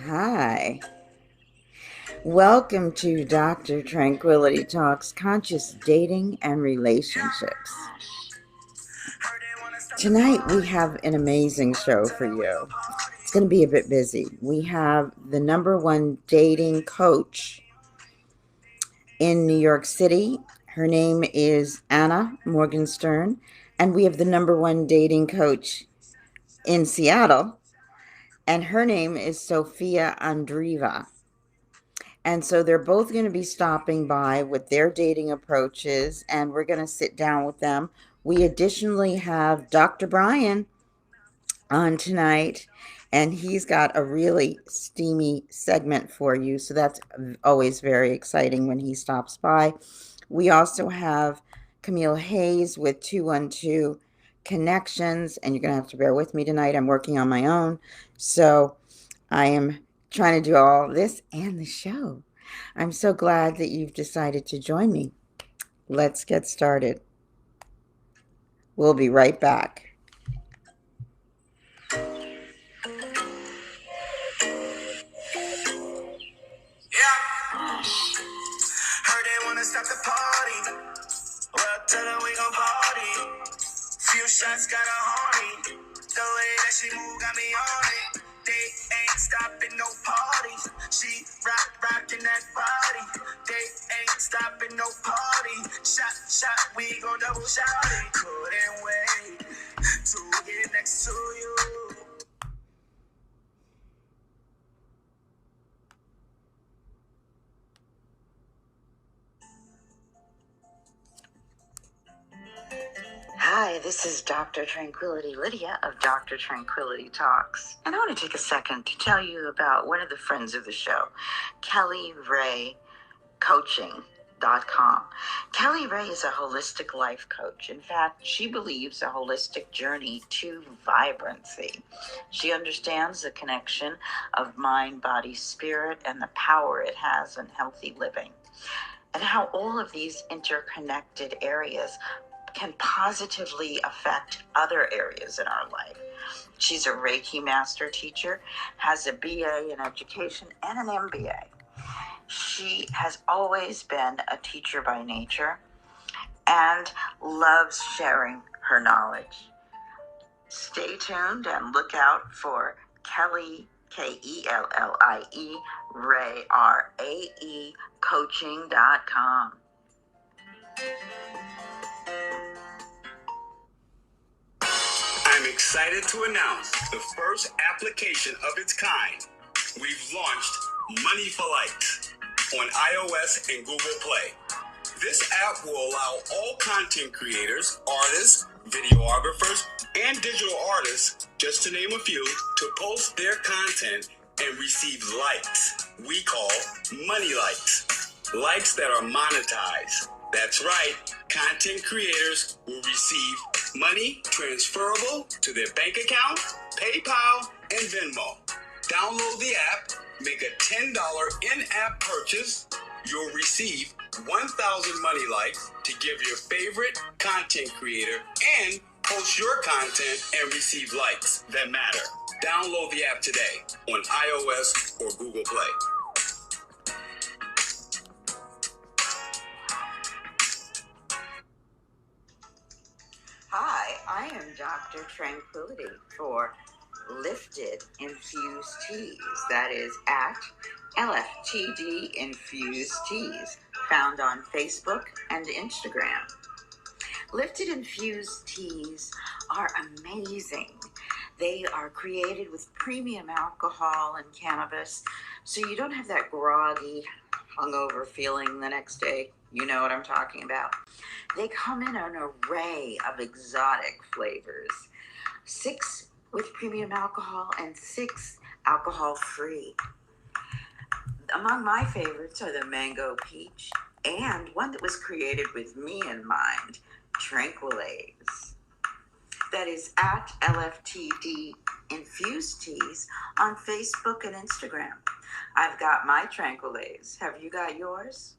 Hi. Welcome to Dr. Tranquility Talks Conscious Dating and Relationships. Tonight we have an amazing show for you. It's going to be a bit busy. We have the #1 dating coach in New York City. Her name is Anna Morgestern, and we have the #1 dating coach in Seattle, and her name is Sophia Andreeva. And so they're both going to be stopping by with their dating approaches, and we're going to sit down with them. We additionally have Dr. Brian on tonight, and he's got a really steamy segment for you. So that's always very exciting when he stops by. We also have Camille Hayes with 212 Connections, and you're going to have to bear with me tonight. I'm working on my own. So I am trying to do all this and the show. I'm so glad that you've decided to join me. Let's get started. We'll be right back. Stop the party. Well, tell her we gon' party. Few shots got a horny. The way that she move got me on it. They ain't stopping no parties. She rockin' that body. They ain't stopping no party. Shot, we gon' double shot it. Couldn't wait to get next to you. Hi, this is Dr. Tranquility Lydia of Dr. Tranquility Talks. And I want to take a second to tell you about one of the friends of the show, Kelly Ray Coaching.com. Kelly Ray is a holistic life coach. In fact, she believes a holistic journey to vibrancy. She understands the connection of mind, body, spirit, and the power it has in healthy living, and how all of these interconnected areas can positively affect other areas in our life. She's a Reiki master teacher, has a BA in education and an MBA. She has always been a teacher by nature and loves sharing her knowledge. Stay tuned and look out for Kelly, Kellie, Ray, RAE, coaching.com. I'm excited to announce the first application of its kind. We've launched Money for Likes on iOS and Google Play. This app will allow all content creators, artists, videographers, and digital artists, just to name a few, to post their content and receive likes. We call money likes. Likes that are monetized. That's right, content creators will receive money transferable to their bank account, PayPal, and Venmo. Download the app, make a $10 in-app purchase. You'll receive 1,000 money likes to give your favorite content creator and post your content and receive likes that matter. Download the app today on iOS or Google Play. Hi, I am Dr. Tranquility for Lifted Infused Teas. That is at LFTD Infused Teas, found on Facebook and Instagram. Lifted Infused Teas are amazing. They are created with premium alcohol and cannabis, so you don't have that groggy, hungover feeling the next day. You know what I'm talking about. They come in an array of exotic flavors, 6 with premium alcohol and 6 alcohol-free. Among my favorites are the mango peach and one that was created with me in mind, Tranquilaze. That is at LFTD Infused Teas on Facebook and Instagram. I've got my Tranquilaze. Have you got yours?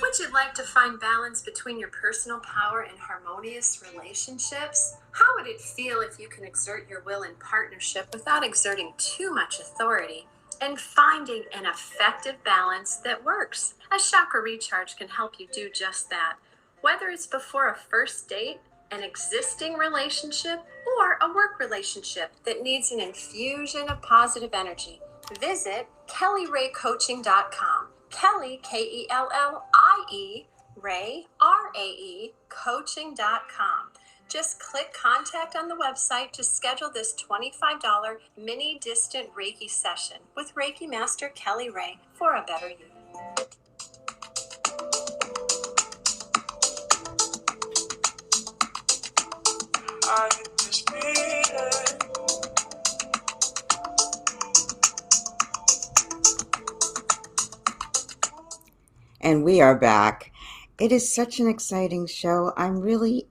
Would you like to find balance between your personal power and harmonious relationships? How would it feel if you can exert your will in partnership without exerting too much authority and finding an effective balance that works? A chakra recharge can help you do just that. Whether it's before a first date, an existing relationship, or a work relationship that needs an infusion of positive energy, visit KellyRayCoaching.com. Kelly, Kellie, Ray, Rae, coaching.com. Just click contact on the website to schedule this $25 mini distant Reiki session with Reiki Master Kelly Ray for a better you. I get this feeling. And we are back. It is such an exciting show. I'm really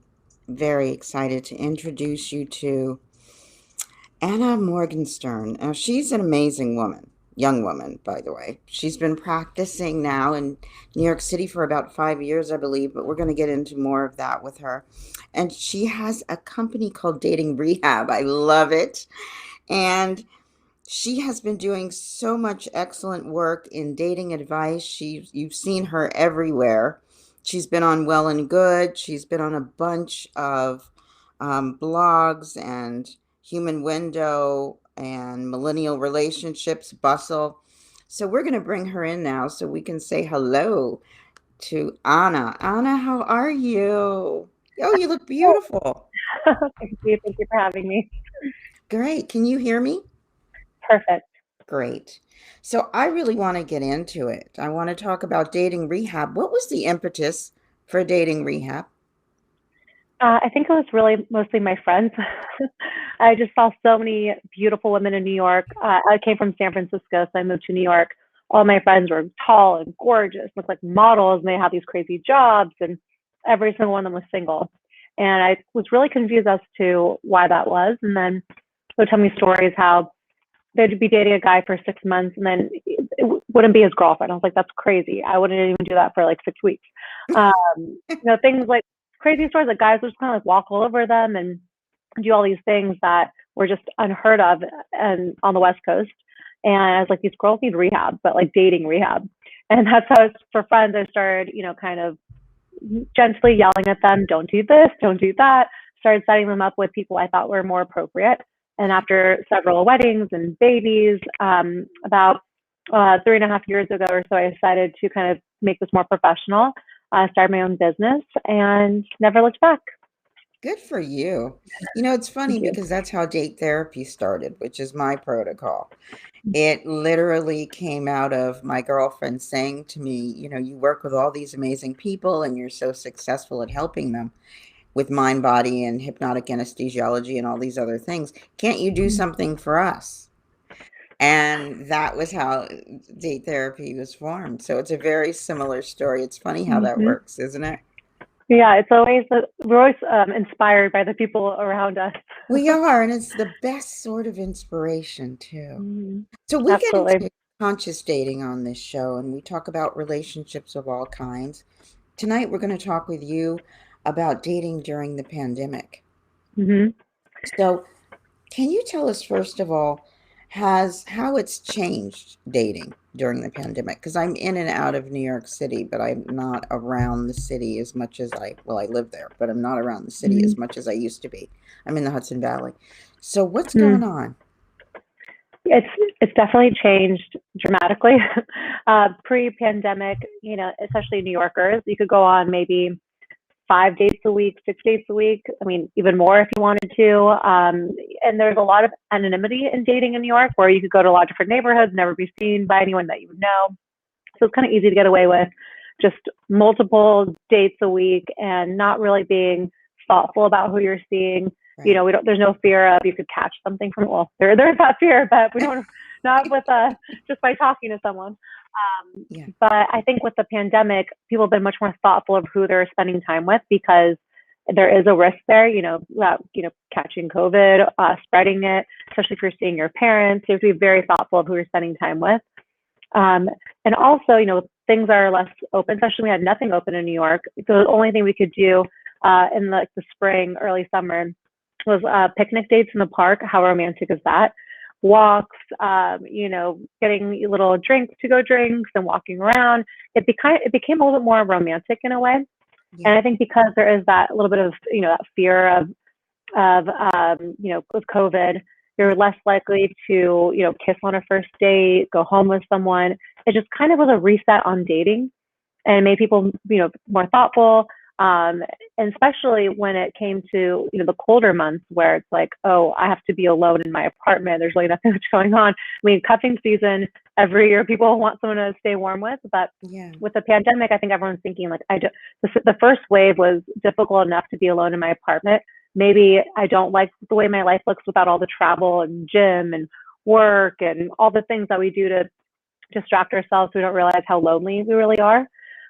very excited to introduce you to Anna Morgestern. Now, she's an amazing woman, young woman, by the way. She's been practicing now in New York City for about 5 years, I believe, but we're going to get into more of that with her. And she has a company called Dating Rehab. I love it. And she has been doing so much excellent work in dating advice. You've seen her everywhere. She's been on Well and Good. She's been on a bunch of blogs and Human Window and Millennial Relationships, Bustle. So we're going to bring her in now so we can say hello to Anna. Anna, how are you? Oh, you look beautiful. Thank you. Thank you for having me. Great. Can you hear me? Perfect. Great. So I really want to get into it. I want to talk about dating rehab. What was the impetus for dating rehab? I think it was really mostly my friends. I just saw so many beautiful women in New York. I came from San Francisco, so I moved to New York. All my friends were tall and gorgeous, looked like models, and they had these crazy jobs, and every single one of them was single. And I was really confused as to why that was. And then they would tell me stories how they'd be dating a guy for 6 months and then it wouldn't be his girlfriend. I was like, that's crazy. I wouldn't even do that for like 6 weeks. Things like crazy stories that guys would just kind of like walk all over them and do all these things that were just unheard of and on the West Coast. And I was like, these girls need rehab, but like dating rehab. And that's how for friends, I started, kind of gently yelling at them, don't do this, don't do that. Started setting them up with people I thought were more appropriate. And after several weddings and babies, about 3.5 years ago or so, I decided to kind of make this more professional, start my own business, and never looked back. Good for you. It's funny because that's how date therapy started, which is my protocol. It literally came out of my girlfriend saying to me, you work with all these amazing people and you're so successful at helping them with mind, body, and hypnotic anesthesiology and all these other things. Can't you do something for us? And that was how date therapy was formed. So it's a very similar story. It's funny how that works, isn't it? Yeah, we're always inspired by the people around us. We are, and it's the best sort of inspiration too. So we Absolutely. get into conscious dating on this show, and we talk about relationships of all kinds. Tonight, we're going to talk with you about dating during the pandemic. So can you tell us, first of all, how it's changed dating during the pandemic? Because I'm in and out of New York City, but I'm not around the city as much as I live there, but I'm not around the city as much as I used to be. I'm in the Hudson Valley. So what's going on? It's definitely changed dramatically. Pre-pandemic, especially New Yorkers, you could go on maybe 5 dates a week, 6 dates a week. I mean, even more if you wanted to. And there's a lot of anonymity in dating in New York, where you could go to a lot of different neighborhoods, never be seen by anyone that you would know. So it's kind of easy to get away with just multiple dates a week and not really being thoughtful about who you're seeing. Right. There's no fear of you could catch something from, there's that fear, but we don't, not with just by talking to someone. But I think with the pandemic, people have been much more thoughtful of who they're spending time with, because there is a risk there, about, catching COVID, spreading it, especially if you're seeing your parents. You have to be very thoughtful of who you're spending time with. And also, things are less open, especially we had nothing open in New York. So the only thing we could do in the spring, early summer was picnic dates in the park. How romantic is that? Walks, getting little to-go drinks and walking around. It became a little bit more romantic in a way. Yeah. And I think because there is that little bit of, that fear of with COVID, you're less likely to, kiss on a first date, go home with someone. It just kind of was a reset on dating and made people, more thoughtful. And especially when it came to, the colder months where it's like, oh, I have to be alone in my apartment. There's really nothing much going on. I mean, cuffing season, every year people want someone to stay warm with. But with the pandemic, I think everyone's thinking like, the first wave was difficult enough to be alone in my apartment. Maybe I don't like the way my life looks without all the travel and gym and work and all the things that we do to distract ourselves. So we don't realize how lonely we really are.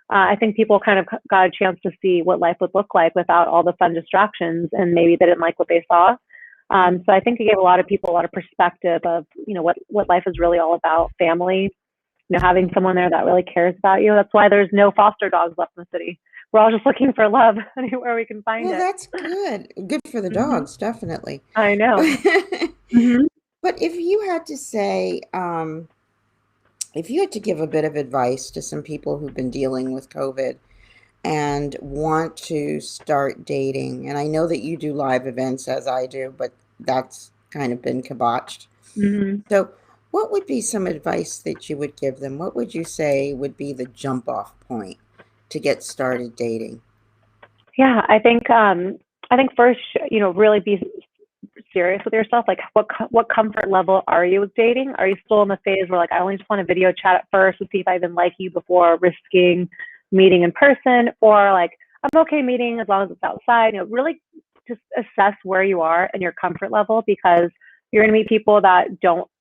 I think people kind of got a chance to see what life would look like without all the fun distractions, and maybe they didn't like what they saw. So I think it gave a lot of people a lot of perspective of, what life is really all about, family, having someone there that really cares about you. That's why there's no foster dogs left in the city. We're all just looking for love anywhere we can find it. Well, that's good. Good for the dogs, definitely. I know. But if you had to say, if you had to give a bit of advice to some people who've been dealing with COVID and want to start dating, and I know that you do live events as I do, but that's kind of been kiboshed. So what would be some advice that you would give them? What would you say would be the jump off point to get started dating? Yeah, I think first, really be serious with yourself. Like what comfort level are you with dating? Are you still in the phase where like, I only just want a video chat at first to see if I even like you before risking meeting in person? Or like, I'm okay meeting as long as it's outside. Really just assess where you are and your comfort level, because you're going to meet people that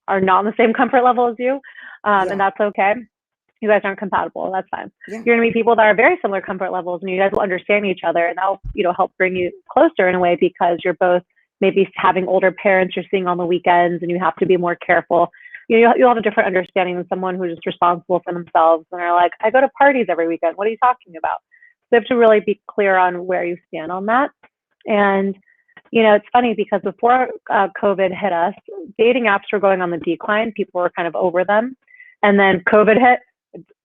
are not on the same comfort level as you. And that's okay. You guys aren't compatible. That's fine. You're going to meet people that are very similar comfort levels, and you guys will understand each other, and that'll, help bring you closer in a way, because you're both maybe having older parents you're seeing on the weekends, and you have to be more careful. You'll have a different understanding than someone who's just responsible for themselves and are like, I go to parties every weekend. What are you talking about? So you have to really be clear on where you stand on that. And, it's funny because before COVID hit us, dating apps were going on the decline. People were kind of over them. And then COVID hit,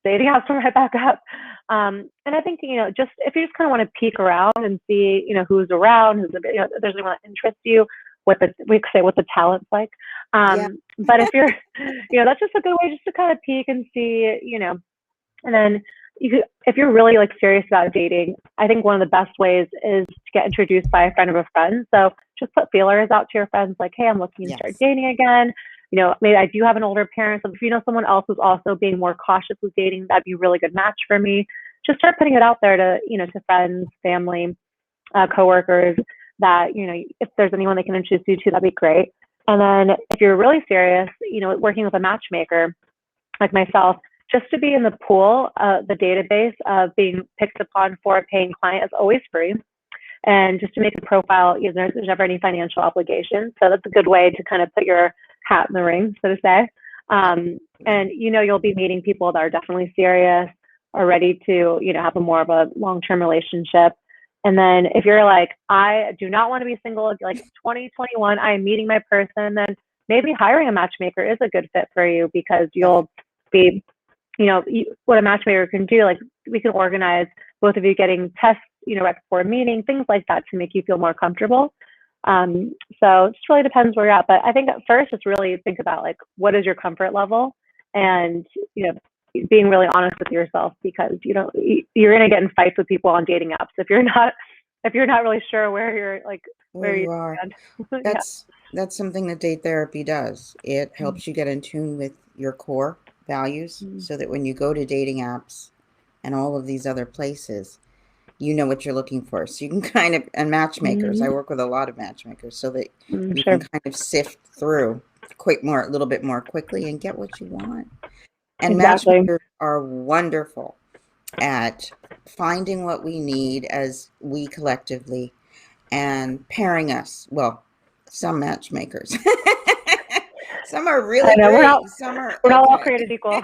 dating apps were right back up. And I think, just if you just kind of want to peek around and see, who's around, if there's anyone that interests you, what the talent's like. But if you're, that's just a good way just to kind of peek and see, and then if you're really like serious about dating, I think one of the best ways is to get introduced by a friend of a friend. So just put feelers out to your friends like, hey, I'm looking to start dating again. Maybe I do have an older parent. So if you know someone else who's also being more cautious with dating, that'd be a really good match for me. Just start putting it out there to, to friends, family, coworkers, that, if there's anyone they can introduce you to, that'd be great. And then if you're really serious, working with a matchmaker like myself, just to be in the pool, the database of being picked upon for a paying client is always free. And just to make a profile, there's never any financial obligation. So that's a good way to kind of put your hat in the ring, so to say. And you'll be meeting people that are definitely serious or ready to, have a more of a long-term relationship. And then if you're like, I do not want to be single, like 2021, I am meeting my person, then maybe hiring a matchmaker is a good fit for you, because you'll be, what a matchmaker can do, like we can organize both of you getting tests, right before a meeting, things like that to make you feel more comfortable. So it just really depends where you're at. But I think at first, just really think about like, what is your comfort level, and, being really honest with yourself, because, you're going to get in fights with people on dating apps. If you're not really sure where you're like, where you are. That's something that date therapy does. It helps you get in tune with your core values, so that when you go to dating apps and all of these other places, you know what you're looking for. So you can kind of, and matchmakers, I work with a lot of matchmakers, so that you can kind of sift through a little bit more quickly and get what you want. And matchmakers are wonderful at finding what we need as we collectively and pairing us. Well, some matchmakers. Some are really great. We're not all created equal.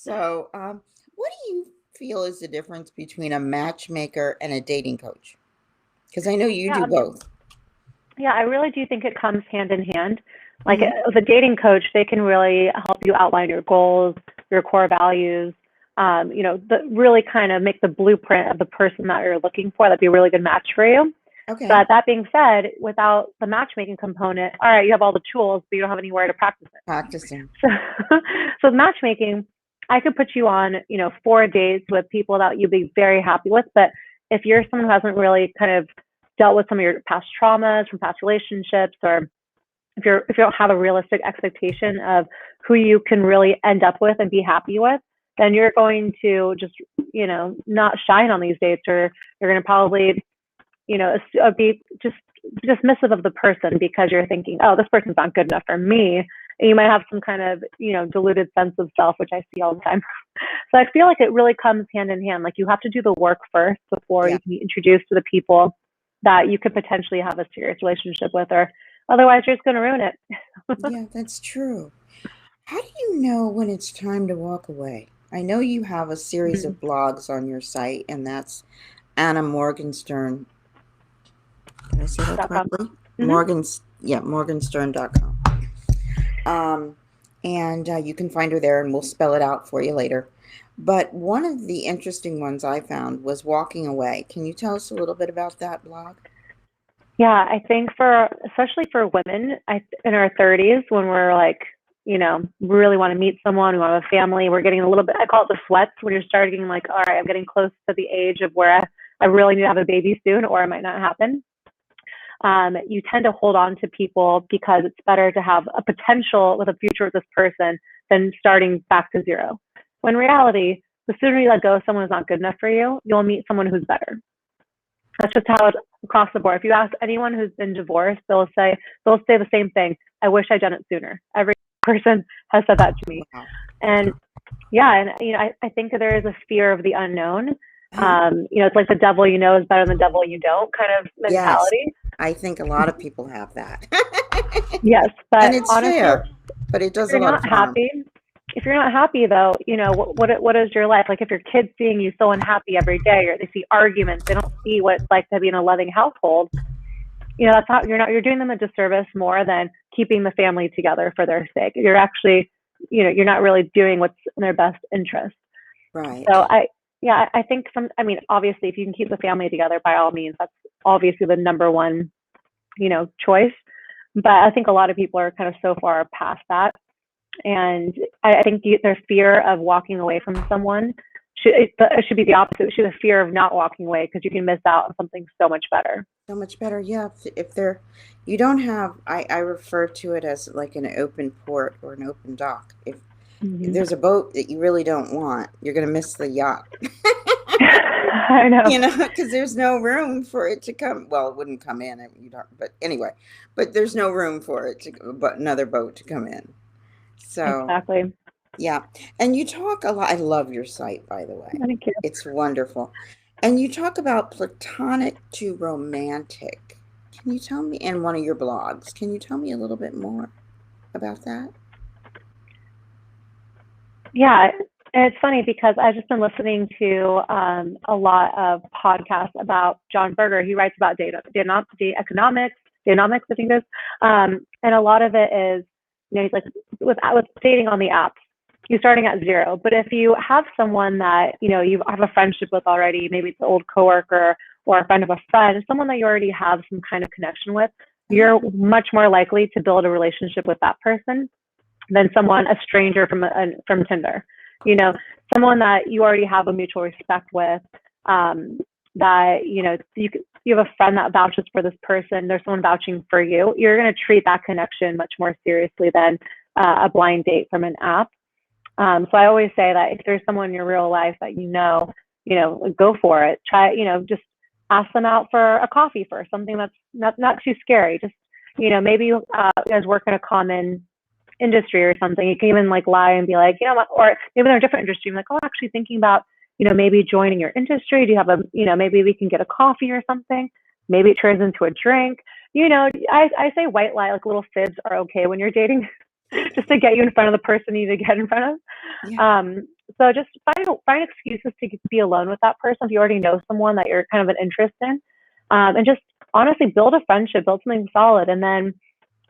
So, what do you feel is the difference between a matchmaker and a dating coach? Because I know you do both. Yeah, I really do think it comes hand in hand. Like Mhm. with a dating coach, they can really help you outline your goals, your core values, really kind of make the blueprint of the person that you're looking for. That'd be a really good match for you. Okay. But that being said, without the matchmaking component, all right, you have all the tools, but you don't have anywhere to practice it. Practicing. So matchmaking, I could put you on, 4 dates with people that you'd be very happy with. But if you're someone who hasn't really kind of dealt with some of your past traumas from past relationships, or if you don't have a realistic expectation of who you can really end up with and be happy with, then you're going to just, not shine on these dates, or you're going to probably, be just dismissive of the person because you're thinking, oh, this person's not good enough for me. And you might have some kind of, diluted sense of self, which I see all the time. So I feel like it really comes hand in hand. Like you have to do the work first before you can be introduced to the people that you could potentially have a serious relationship with, or otherwise you're just going to ruin it. Yeah, that's true. How do you know when it's time to walk away? I know you have a series of blogs on your site, and that's Anna Morgenstern. Did I say that correctly? Morgenstern.com. And you can find her there, and we'll spell it out for you later. But one of the interesting ones I found was walking away. Can you tell us a little bit about that blog? Yeah, I think especially for women in our 30s, when we're like, really want to meet someone, we want to have a family, we're getting a little bit, I call it the sweats, when you're starting like, all right, I'm getting close to the age of where I really need to have a baby soon, or it might not happen. You tend to hold on to people because it's better to have a potential with a future with this person than starting back to zero. When in reality, the sooner you let go of someone who's not good enough for you, you'll meet someone who's better. That's just how it's across the board. If you ask anyone who's been divorced, they'll say the same thing. I wish I'd done it sooner. Every person has said that to me. Wow. And yeah, and I think there is a fear of the unknown. It's like the devil you know is better than the devil you don't kind of mentality. Yes, I think a lot of people have that. Yes, but and it's honestly, fair, but it does a lot of harm. If you're not happy though, what is your life like? If your kids seeing you so unhappy every day, or they see arguments, they don't see what it's like to be in a loving household. That's not you're doing them a disservice more than keeping the family together for their sake. You're actually, you're not really doing what's in their best interest. Right. So I think obviously if you can keep the family together, by all means, that's obviously the number one, choice. But I think a lot of people are kind of so far past that. And I think their fear of walking away from someone should be the opposite. It should be the fear of not walking away, because you can miss out on something so much better. So much better, yeah. If you don't have, I refer to it as like an open port or an open dock. If there's a boat that you really don't want, you're going to miss the yacht. I know. Because there's no room for it to come. Well, it wouldn't come in. But anyway, but there's no room for it but another boat to come in. So exactly. Yeah, and you talk a lot. I love your site, by the way. Thank you. It's wonderful, and you talk about platonic to romantic. Can you tell me, in one of your blogs, can you tell me a little bit more about that? Yeah, and it's funny because I've just been listening to a lot of podcasts about John Berger. He writes about economics, I think it is, and a lot of it is, he's like with dating on the apps, you're starting at zero. But if you have someone that you have a friendship with already, maybe it's an old coworker or a friend of a friend, someone that you already have some kind of connection with, you're much more likely to build a relationship with that person than a stranger from Tinder. Someone that you already have a mutual respect with, that you have a friend that vouches for this person, there's someone vouching for you, you're going to treat that connection much more seriously than a blind date from an app. So I always say that if there's someone in your real life that go for it. Try, just ask them out for a coffee first, something that's not too scary. Just, maybe you guys work in a common industry or something. You can even like lie and be like, or maybe they're a different industry. I'm like, oh, actually thinking about, maybe joining your industry. Do you have maybe we can get a coffee or something. Maybe it turns into a drink. I say white lie, like little fibs are okay when you're dating, just to get you in front of the person you need to get in front of. Yeah. So just find excuses to be alone with that person if you already know someone that you're kind of an interest in, and just honestly build a friendship, build something solid, and then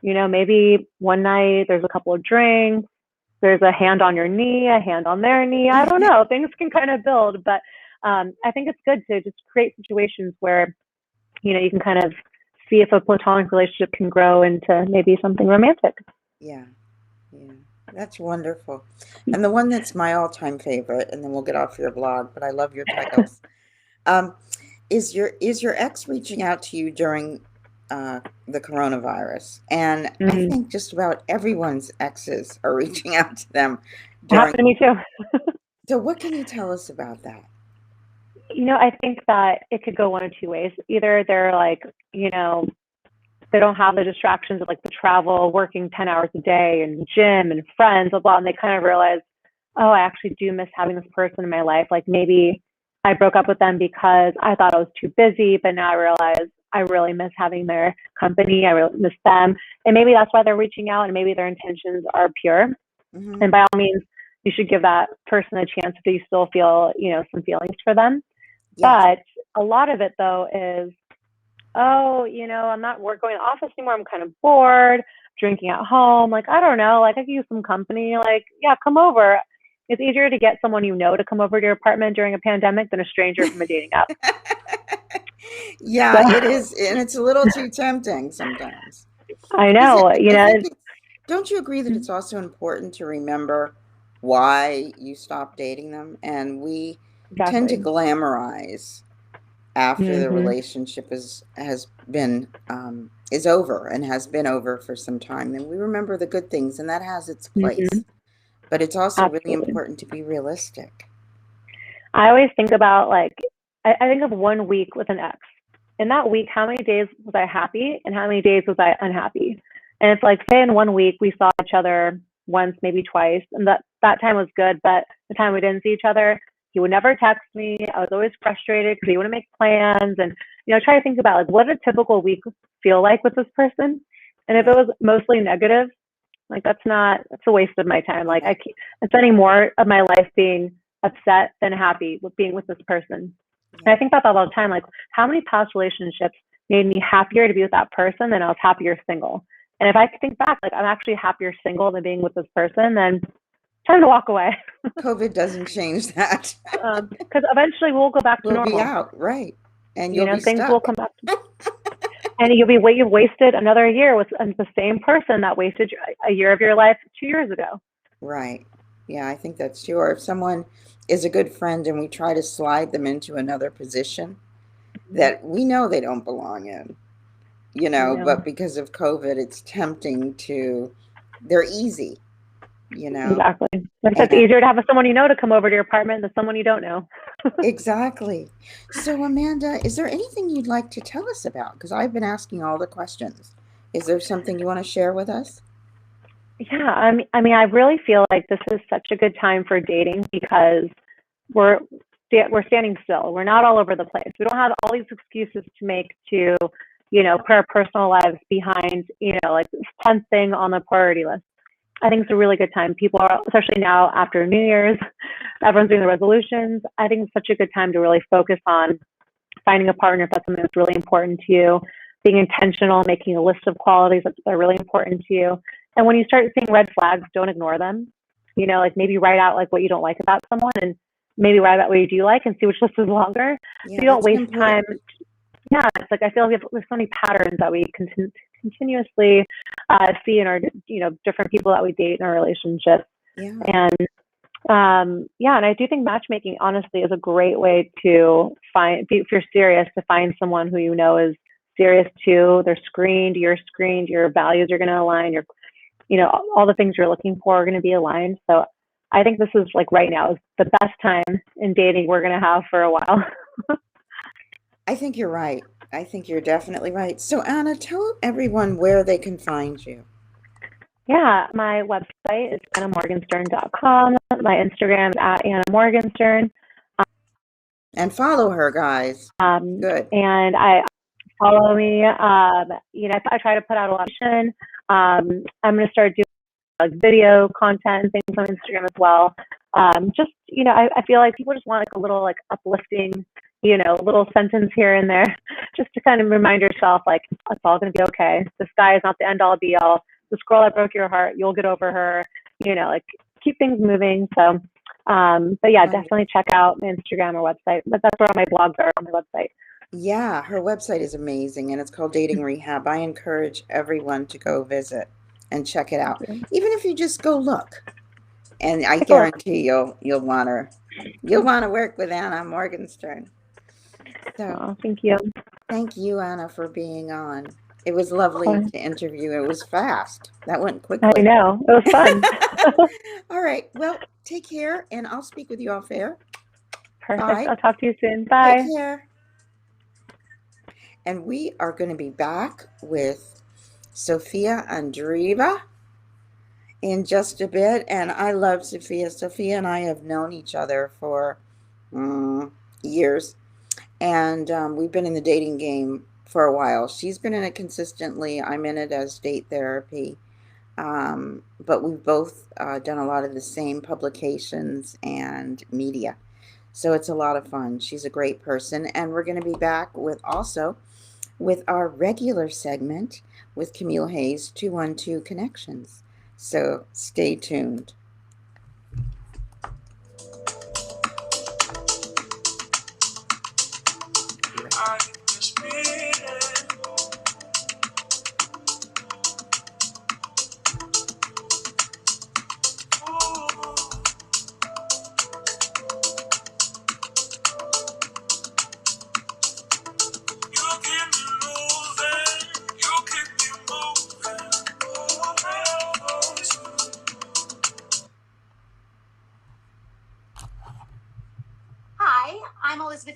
maybe one night there's a couple of drinks, there's a hand on your knee, a hand on their knee. I don't know. Things can kind of build, but I think it's good to just create situations where you can kind of see if a platonic relationship can grow into maybe something romantic. Yeah. That's wonderful. And the one that's my all-time favorite, and then we'll get off your blog, but I love your titles. Is your ex reaching out to you during the coronavirus? And I think just about everyone's exes are reaching out to them Happened to me too. So what can you tell us about that? I think that it could go one of two ways. Either they're like, they don't have the distractions of like the travel, working 10 hours a day and gym and friends, blah, blah, and they kind of realize, oh, I actually do miss having this person in my life. Like maybe I broke up with them because I thought I was too busy, but now I realize I really miss having their company. I really miss them. And maybe that's why they're reaching out, and maybe their intentions are pure. And by all means, you should give that person a chance if you still feel, some feelings for them. Yes. But a lot of it though is, oh, I'm not going to the office anymore. I'm kind of bored, drinking at home. Like, I don't know, like I could use some company. Like, yeah, come over. It's easier to get someone to come over to your apartment during a pandemic than a stranger from a dating app. Yeah, so, it is. And it's a little too tempting sometimes. I know. Don't you agree that it's also important to remember why you stopped dating them? And we tend to glamorize after the relationship is over and has been over for some time, and we remember the good things, and that has its place. But it's also really important to be realistic. I always think about I think of 1 week with an ex. In that week, how many days was I happy and how many days was I unhappy? And it's like, say in 1 week we saw each other once, maybe twice, and that time was good. But the time we didn't see each other, he would never text me. I was always frustrated because he wouldn't make plans. And, try to think about what did a typical week feel like with this person? And if it was mostly negative, that's a waste of my time. Like I'm spending more of my life being upset than happy with being with this person. And I think about that all the time. Like, how many past relationships made me happier to be with that person than I was happier single? And if I think back, I'm actually happier single than being with this person, then time to walk away. COVID doesn't change that. Because eventually we'll go back to normal. We'll be out, right? And you'll be things stuck. will come back. And you've wasted another year with the same person that wasted a year of your life 2 years ago. Right. Yeah, I think that's true. Or if someone is a good friend and we try to slide them into another position that we know they don't belong in, but because of COVID, it's tempting they're easy, Exactly. It's easier to have someone to come over to your apartment than someone you don't know. Exactly. So Amanda, is there anything you'd like to tell us about? Because I've been asking all the questions. Is there something you want to share with us? Yeah, I mean, I really feel like this is such a good time for dating because we're standing still. We're not all over the place. We don't have all these excuses to make to, put our personal lives behind, this 10th thing on the priority list. I think it's a really good time. People are, especially now after New Year's, everyone's doing the resolutions. I think it's such a good time to really focus on finding a partner if that's something that's really important to you, being intentional, making a list of qualities that are really important to you. And when you start seeing red flags, don't ignore them. Maybe write out what you don't like about someone, and maybe write out what you do like and see which list is longer. Yeah, so you don't waste time. Yeah, it's I feel like there's so many patterns that we continuously see in our, different people that we date in our relationships. Yeah. And and I do think matchmaking, honestly, is a great way to if you're serious, to find someone who is serious too. They're screened, you're screened, your values are going to align, all the things you're looking for are going to be aligned. So I think this is right now is the best time in dating we're going to have for a while. I think you're right. I think you're definitely right. So Anna, tell everyone where they can find you. Yeah, my website is AnnaMorgestern.com. My Instagram is @AnnaMorgestern. And follow her, guys. Good. And I follow me. I try to put out a lot of I'm going to start doing video content and things on Instagram as well. Just, I feel like people just want like a little like uplifting, little sentence here and there, just to kind of remind yourself like it's all going to be okay. The sky is not the end all be all. The girl that broke your heart, you'll get over her. Like keep things moving. So, but yeah, definitely check out my Instagram or website. But that's where all my blogs are, on my website. Yeah, her website is amazing, and it's called Dating Rehab. I encourage everyone to go visit and check it out, even if you just go look. And I guarantee you'll want to work with Anna Morgestern. So, thank you. Thank you, Anna, for being on. It was lovely to interview. It was fast. That went quickly. I know. It was fun. All right. Well, take care, and I'll speak with you off air. Perfect. Bye. I'll talk to you soon. Bye. Take care. And we are going to be back with Sophia Andreeva in just a bit. And I love Sophia. Sophia and I have known each other for years. And we've been in the dating game for a while. She's been in it consistently. I'm in it as date therapy. But we've both done a lot of the same publications and media. So it's a lot of fun. She's a great person. And we're going to be back with our regular segment with Camille Hayes, 212 Connections. So stay tuned.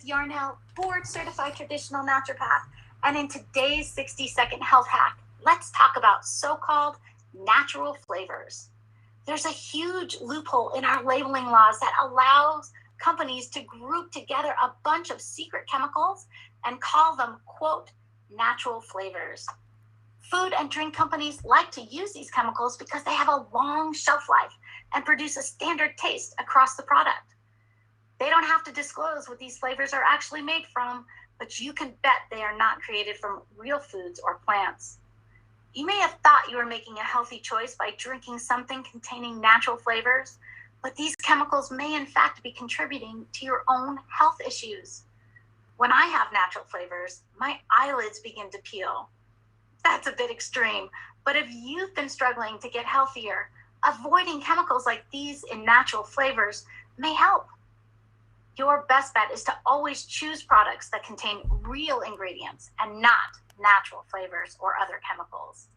Yarnell, board-certified traditional naturopath, and in today's 60-second health hack, let's talk about so-called natural flavors. There's a huge loophole in our labeling laws that allows companies to group together a bunch of secret chemicals and call them, quote, natural flavors. Food and drink companies like to use these chemicals because they have a long shelf life and produce a standard taste across the product. They don't have to disclose what these flavors are actually made from, but you can bet they are not created from real foods or plants. You may have thought you were making a healthy choice by drinking something containing natural flavors, but these chemicals may in fact be contributing to your own health issues. When I have natural flavors, my eyelids begin to peel. That's a bit extreme, but if you've been struggling to get healthier, avoiding chemicals like these in natural flavors may help. Your best bet is to always choose products that contain real ingredients and not natural flavors or other chemicals.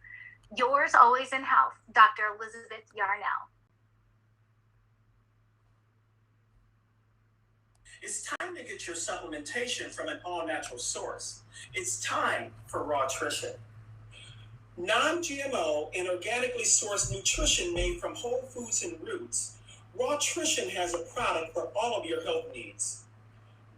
Yours always in health, Dr. Elizabeth Yarnell. It's time to get your supplementation from an all-natural source. It's time for Rawtrition. Non-GMO and organically sourced nutrition made from whole foods and roots. Rawtrition has a product for all of your health needs.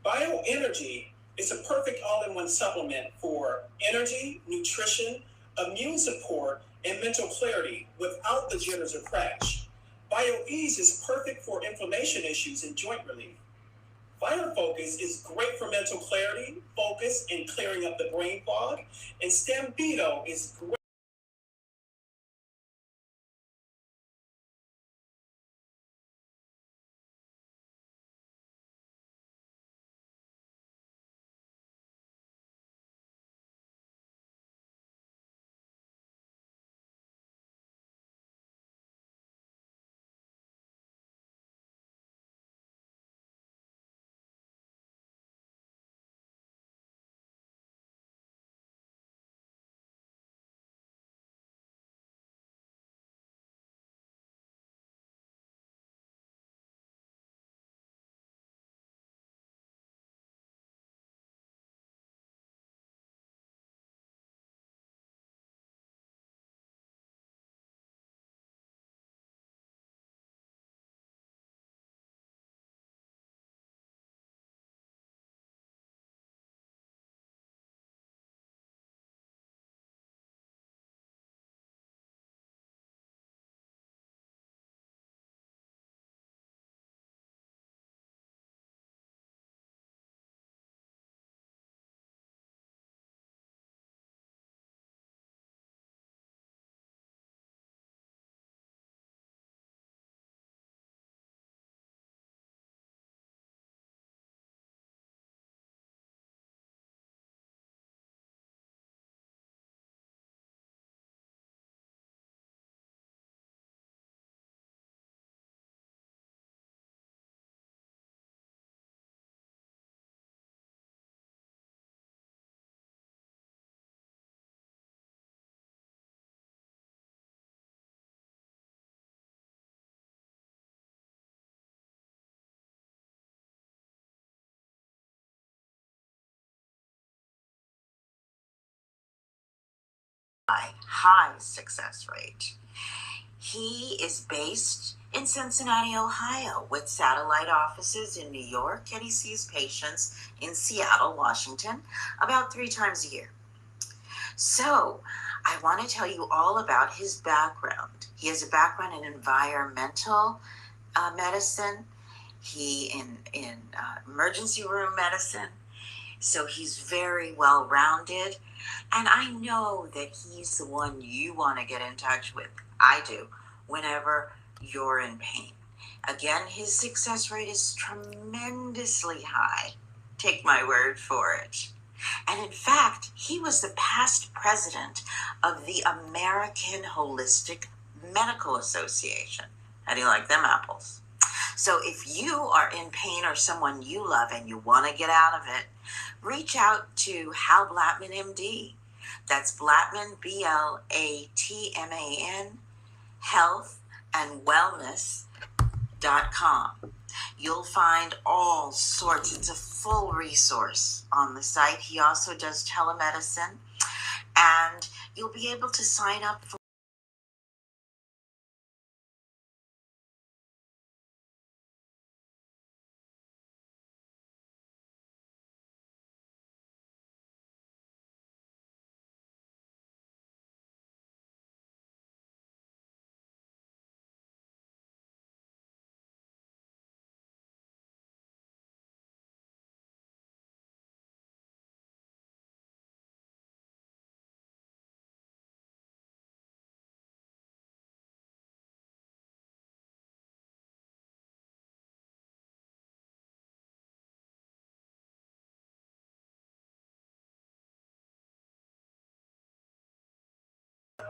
Bioenergy is a perfect all-in-one supplement for energy, nutrition, immune support, and mental clarity without the jitters or crash. BioEase is perfect for inflammation issues and joint relief. FireFocus is great for mental clarity, focus, and clearing up the brain fog. And Stampedo is great high success rate. He is based in Cincinnati, Ohio, with satellite offices in New York, and he sees patients in Seattle, Washington, about 3 times a year. So, I want to tell you all about his background. He has a background in environmental medicine, he in emergency room medicine. So he's very well rounded, and I know that he's the one you want to get in touch with. I do, whenever you're in pain. Again, his success rate is tremendously high. Take my word for it. And in fact, he was the past president of the American Holistic Medical Association. How do you like them apples? So if you are in pain or someone you love and you want to get out of it, reach out to Hal Blattman, MD. That's Blattman, Blatman, health and wellness.com. You'll find all sorts. It's a full resource on the site. He also does telemedicine, and you'll be able to sign up for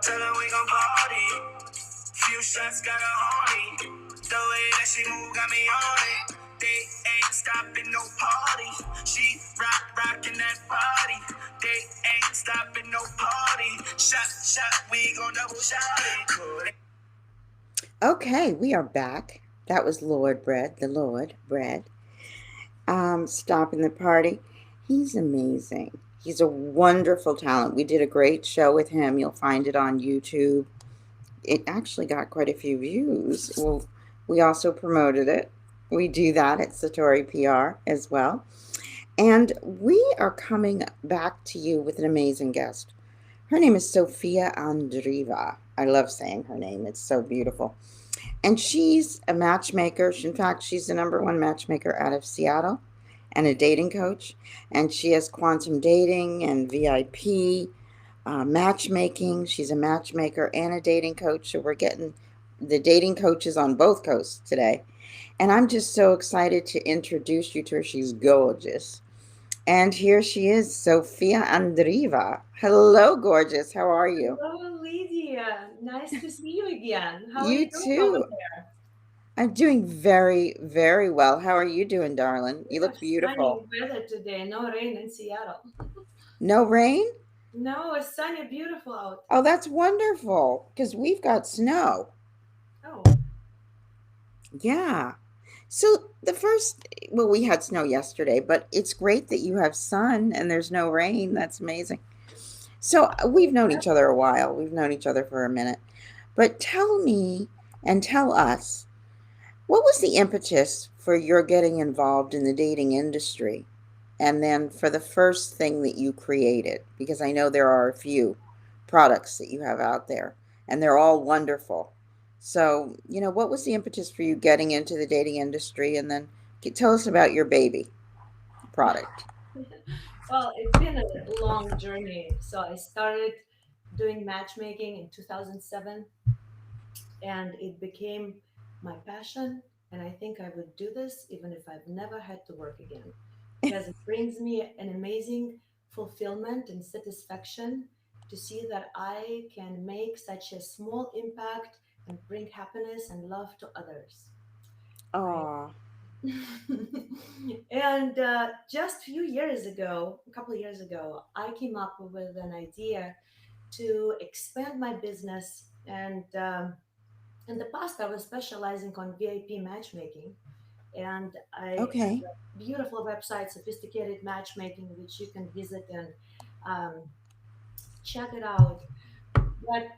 Tell her we gon' party. Few shots got her horny. The way that she move got me on it. They ain't stopping no party. She rockin' that body. They ain't stopping no party. Shot, we gon' double shot it. Okay, we are back. That was Lord Bread, the Lord Bread. Stopping the party. He's amazing. He's a wonderful talent. We did a great show with him. You'll find it on YouTube. It actually got quite a few views. Well, we also promoted it. We do that at Satori PR as well. And we are coming back to you with an amazing guest. Her name is Sophia Andreeva. I love saying her name. It's so beautiful. And she's a matchmaker. In fact, she's the #1 matchmaker out of Seattle and a dating coach. And she has quantum dating and VIP matchmaking. She's a matchmaker and a dating coach. So we're getting the dating coaches on both coasts today. And I'm just so excited to introduce you to her. She's gorgeous. And here she is, Sophia Andreeva. Hello, gorgeous. How are you? Hello, Lydia. Nice to see you again. How are You you doing over too. there? I'm doing very, very well. How are you doing, darling? We You have look beautiful. sunny weather today. No rain in Seattle. No rain? No, it's sunny, beautiful out. Oh, that's wonderful because we've got snow. Oh, Yeah. So we had snow yesterday, but it's great that you have sun and there's no rain. That's amazing. So we've known each other a while. We've known each other for a minute. But tell me and tell us, what was the impetus for your getting involved in the dating industry? And then for the first thing that you created, because I know there are a few products that you have out there and they're all wonderful. So, what was the impetus for you getting into the dating industry? And then tell us about your baby product. well, it's been a long journey. So I started doing matchmaking in 2007, and it became my passion. And I think I would do this even if I've never had to work again, because it brings me an amazing fulfillment and satisfaction to see that I can make such a small impact and bring happiness and love to others. Right. Oh, And just a few years ago, a couple of years ago, I came up with an idea to expand my business. And in the past, I was specializing on VIP matchmaking, and I have okay. a beautiful website, sophisticated matchmaking, which you can visit and um, check it out. But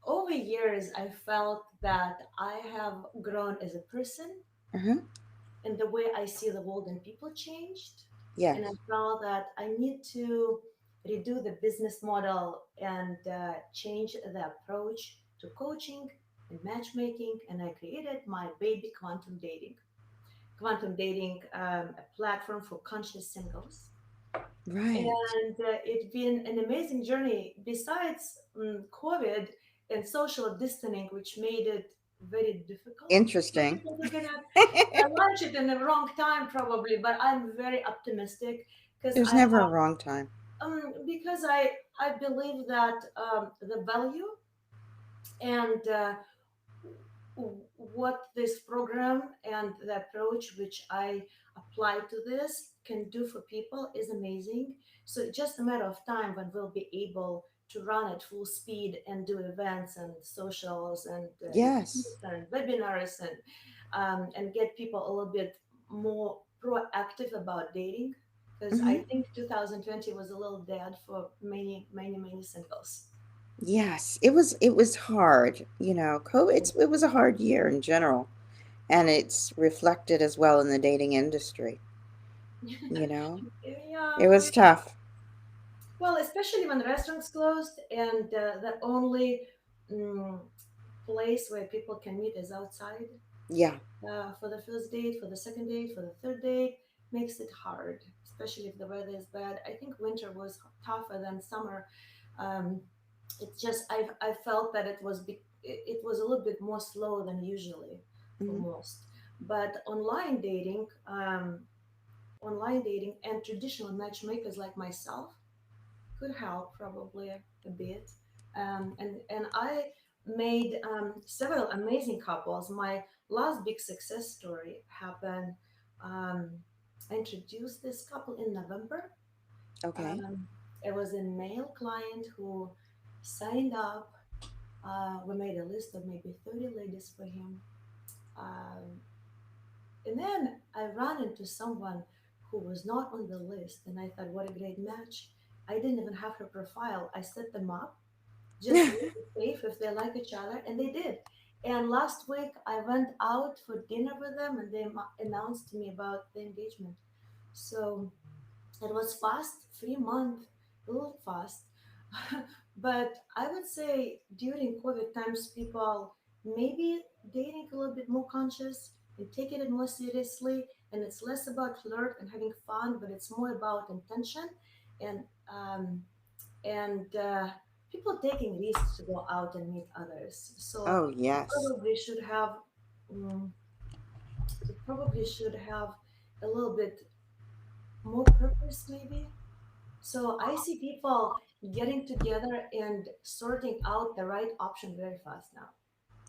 over years, I felt that I have grown as a person, Uh-huh. and the way I see the world and people changed. And I Yes. felt that I need to redo the business model and change the approach to coaching and matchmaking. And I created my baby quantum dating. Quantum dating, a platform for conscious singles. Right. And it's been an amazing journey. Besides COVID and social distancing, which made it very difficult for Interesting. people to connect. I launched it in the wrong time, probably, but I'm very optimistic because There's never a wrong time. I believe that the value and what this program and the approach which I apply to this can do for people is amazing. So it's just a matter of time when we'll be able to run at full speed and do events and socials and Yes. and webinars and get people a little bit more proactive about dating, because I Hmm. think 2020 was a little dead for many singles. Yes. It was hard. It was a hard year in general, and it's reflected as well in the dating industry. You know, Yeah, it was tough. well, especially when restaurants closed and the only mm, place where people can meet is outside Yeah. for the first date, for the second date, for the third date, makes it hard, especially if the weather is bad. I think winter was tougher than summer. Um, it's just I felt that it was a little bit more slow than usually for Hmm. most. But online dating and traditional matchmakers like myself could help probably a bit. And I made several amazing couples. My last big success story happened. Um, I introduced this couple in November. Okay. Um, it was a male client who signed up. We made a list of maybe 30 ladies for him. Um, and then I ran into someone who was not on the list, and I thought, what a great match. I didn't even have her profile. I set them up just to make it safe if they like each other, and they did. And last week, I went out for dinner with them, and they announced to me about the engagement. So it was fast, 3 months, a little fast. But I would say during COVID times, people maybe dating a little bit more conscious and taking it more seriously. And it's less about flirt and having fun, but it's more about intention and um, and people taking risks to go out and meet others. So Oh, it yes. probably should have um, it probably should have a little bit more purpose, maybe. So I see people getting together and sorting out the right option very fast now.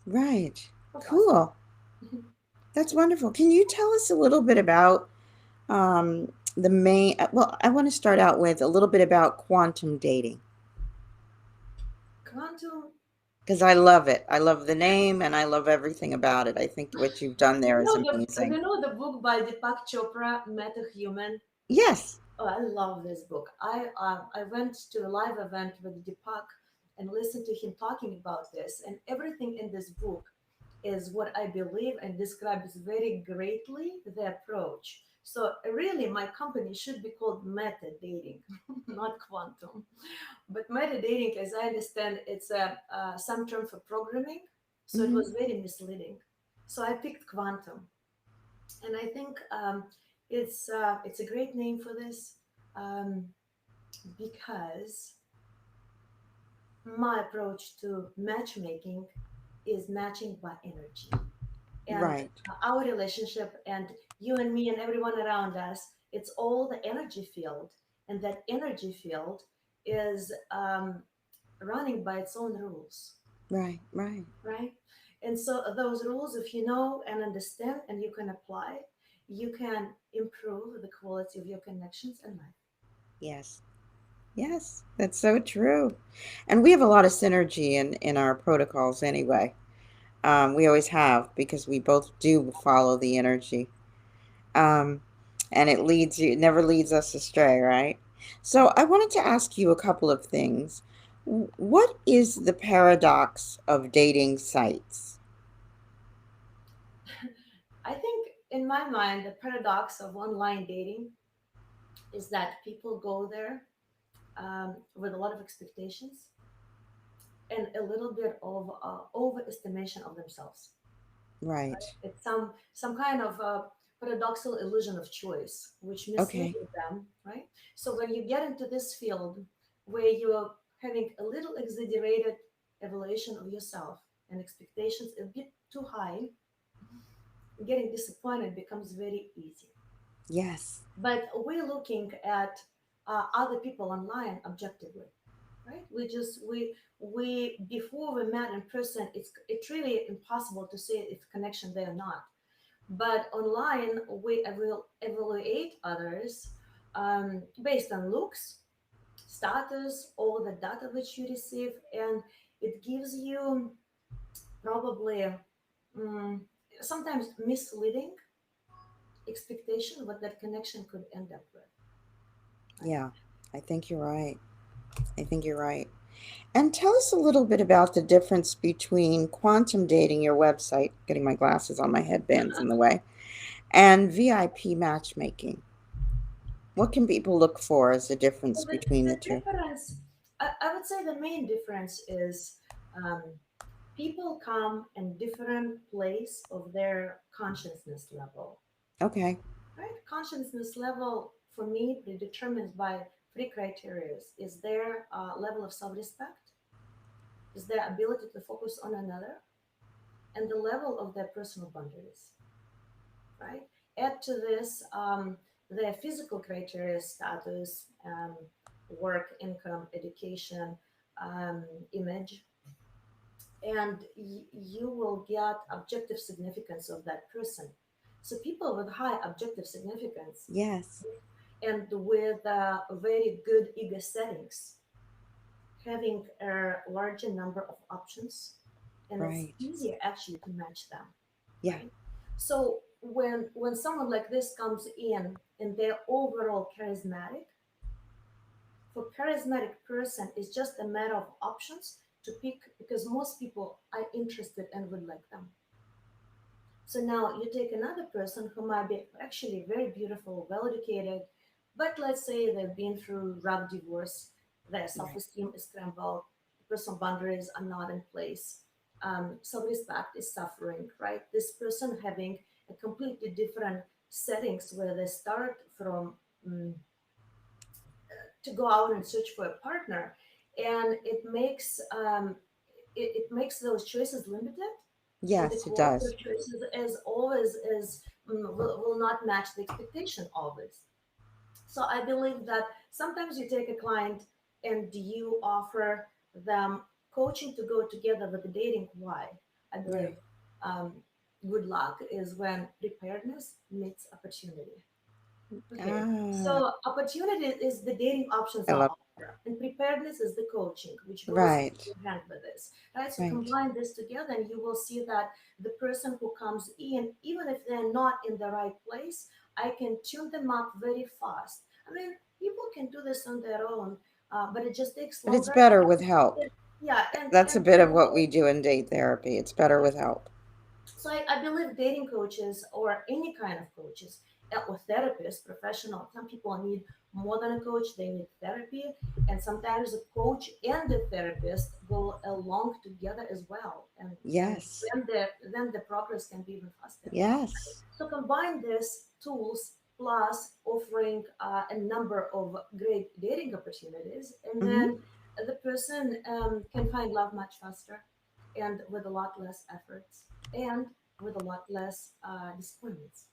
Right. So fast. Cool. That's wonderful. Can you tell us a little bit about the main? Well, I want to start out with a little bit about quantum dating Quantum, because I love it. I love the name and I love everything about it. I think what you've done there is amazing. you know the book by Deepak Chopra, Meta Human. Yes. Oh, I love this book. I went to a live event with Deepak and listened to him talking about this, and everything in this book is what I believe and describes very greatly the approach. So really, my company should be called Meta Dating, not Quantum. But meta dating, as I understand, it's a some term for programming, so it Hmm. was very misleading. So I picked Quantum, and I think it's a great name for this um, because my approach to matchmaking is matching by energy, and Right. our relationship and you and me and everyone around us, it's all the energy field, and that energy field is running by its own rules, Right. Right. right? And so those rules, if you know and understand and you can apply, you can improve the quality of your connections and life. Yes. Yes. That's so true. And we have a lot of synergy in our protocols anyway. We always have because we both do follow the energy. Um, and it never leads us astray, right? So I wanted to ask you a couple of things. What is the paradox of dating sites? I think, in my mind, the paradox of online dating is that people go there with a lot of expectations and a little bit of overestimation of themselves. Right. It's some kind of paradoxical illusion of choice, which Okay. misleads them, right? So when you get into this field where you're having a little exaggerated evaluation of yourself and expectations a bit too high, getting disappointed becomes very easy. Yes. But we're looking at other people online objectively, right? We before we met in person, it's really impossible to say if connection there or not. But online, we evaluate others based on looks, status, all the data which you receive, and it gives you probably um, sometimes misleading expectation what that connection could end up with. Right? Yeah. I think you're right. I think you're right. And tell us a little bit about the difference between quantum dating, your website, getting my glasses on, my headbands in the way, and VIP matchmaking. What can people look for as a difference So between the the two? difference, I would say the main difference is um, people come in different place of their consciousness level, Okay. right? Consciousness level for me is determined by three criteria: is their level of self-respect, is their ability to focus on another, and the level of their personal boundaries, right? Add to this their physical criteria: status, work, income, education, image, and you will get objective significance of that person. So people with high objective significance Yes. and with very good ego settings, having a larger number of options, and it's Right. easier actually to match them, Yeah. right? So when someone like this comes in and they're overall charismatic, for charismatic person, it's just a matter of options to pick because most people are interested and would like them. So now you take another person who might be actually very beautiful, well educated, but let's say they've been through rough divorce, their self Right. esteem is scrambled, personal boundaries are not in place, self respect is suffering, right? This person having a completely different settings where they start from mm, to go out and search for a partner, and it makes those choices limited, and the Yes, it quality does. of choices as always is will not match the expectation always. So I believe that sometimes you take a client and you offer them coaching to go together with the dating. Why? I Yeah. believe um, good luck is when preparedness meets opportunity. Okay, Ah, so opportunity is the dating options I are love. offer, and preparedness is the coaching, which goes hand Right. in hand with this, right? So Right. combine this together, and you will see that the person who comes in, even if they're not in the right place, I can tune them up very fast. I mean, people can do this on their own, but it just takes But it's longer. better with help. Yeah, That's a and bit of what we do in date therapy. It's better with help. so I believe dating coaches or any kind of coaches or therapists, professional, some people need more than a coach, they need therapy. And sometimes a coach and the therapist go along together as well. And Yes. then the progress can be even faster. Yes. So combine these tools plus offering a number of great dating opportunities, and Hmm. then the person can find love much faster and with a lot less efforts and with a lot less disappointments.